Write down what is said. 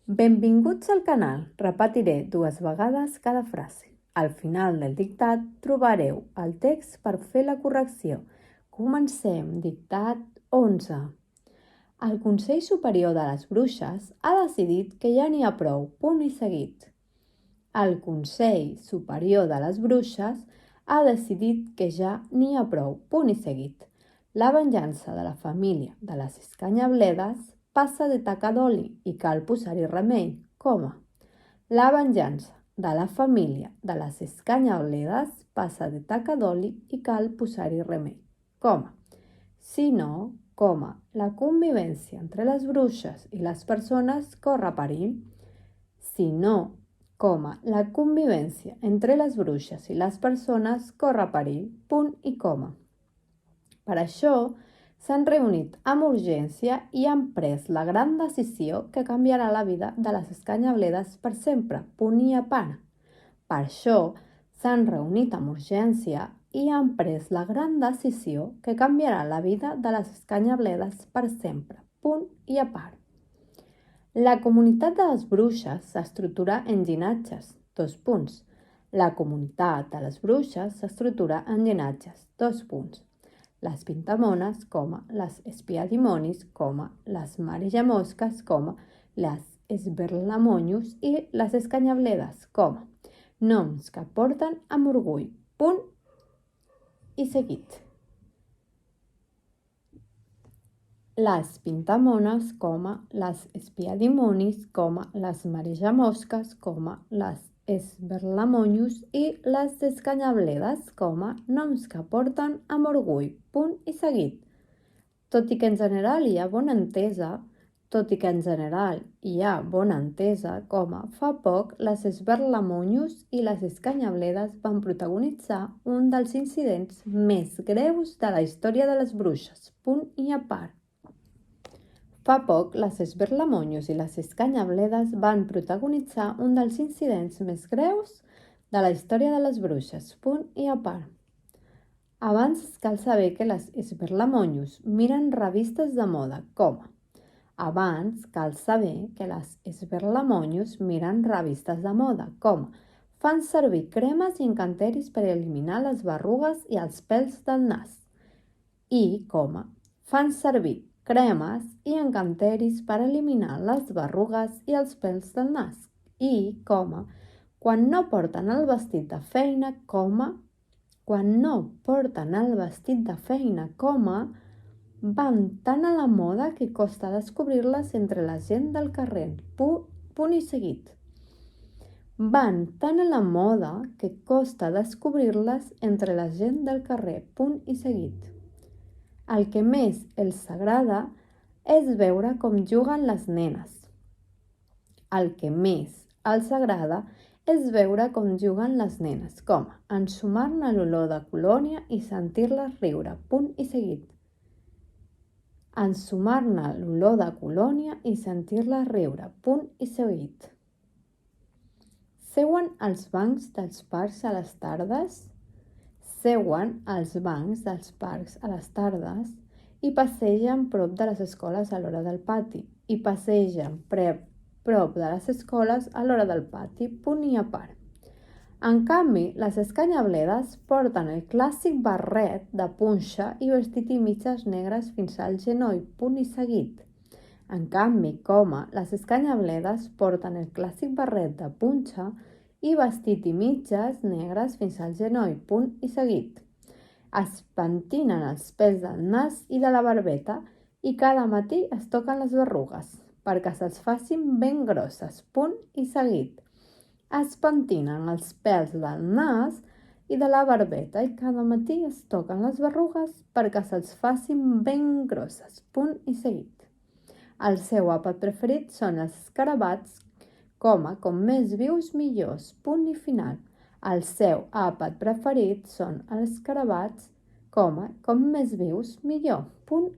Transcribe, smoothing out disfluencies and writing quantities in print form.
Benvinguts al canal. Repetiré 2 vegades cada frase. Al final del dictat trobareu el text per fer la correcció. Comencem. Dictat 11. El Consell Superior de les Bruixes ha decidit que ja n'hi ha prou. Punt i seguit. El Consell Superior de les Bruixes ha decidit que ja n'hi ha prou. Punt i seguit. La venjança de la família de les Escanyabledes passa de taca d'oli i cal posar-hi remei, coma. La venjança de la família de les Escanyabledes passa de taca d'oli i cal posar-hi remei, coma. Si no, coma, la convivència entre les bruixes i les persones corre perill. Si no, coma, la convivència entre les bruixes i les persones corre perill, punt i coma. Per això, s'han reunit amb urgència i han pres la gran decisió que canviarà la vida de les Escanyabledes per sempre, punt i a part. Per això, s'han reunit amb urgència i han pres la gran decisió que canviarà la vida de les Escanyabledes per sempre, punt i a part. La comunitat de les bruixes s'estructura en llinatges, 2 punts. La comunitat de les bruixes s'estructura en llinatges, 2 punts. Les pintamones, les espiadimonis, les marejamosques, les esberlamonyos i les escanyabledes, noms que porten amb orgull, punt i seguit. Les pintamones, les espiadimonis, les marejamosques, les esberlamonyos i les escanyabledes, noms que porten amb orgull, punt i seguit. Tot i que en general hi ha bona entesa, fa poc les esberlamonyos i les escanyabledes van protagonitzar un dels incidents més greus de la història de les bruixes, punt i a part. Fa poc, les esberlamonyos i les escanyabledes van protagonitzar un dels incidents més greus de la història de les bruixes, punt i a part. Abans cal saber que les esberlamonyos miren revistes de moda, fan servir cremes i encanteris per eliminar les berrugues i els pèls del nas. I, fan servir cremes i encanteris per eliminar les berrugues i els pèls del nas. I, quan no porten el vestit de feina, van tan a la moda que costa descobrir-les entre la gent del carrer, punt i seguit. Van tan a la moda que costa descobrir-les entre la gent del carrer, punt i seguit. El que més els agrada és veure com juguen les nenes. Ensumar-ne l'olor de colònia i sentir-les riure, punt i seguit. Seuen als bancs dels parcs a les tardes, i passegen prop de les escoles a l'hora del pati. Punt i a part. En canvi, les escanyabledes porten el clàssic barret de punxa i vestit i mitges negres fins al genoll, punt i seguit. Les escanyabledes porten el clàssic barret de punxa i vestit i mitges negres fins al genoll, punt i seguit. Es pentinen els pèls del nas i de la barbeta i cada matí es toquen les berrugues perquè se'ls facin ben grosses, punt i seguit. Es pentinen els pèls del nas i de la barbeta i cada matí es toquen les berrugues perquè se'ls facin ben grosses, punt i seguit. El seu àpat preferit són els escarabats, com més vius millors, punt i final. El seu àpat preferit són els escarabats, com més vius millor, punt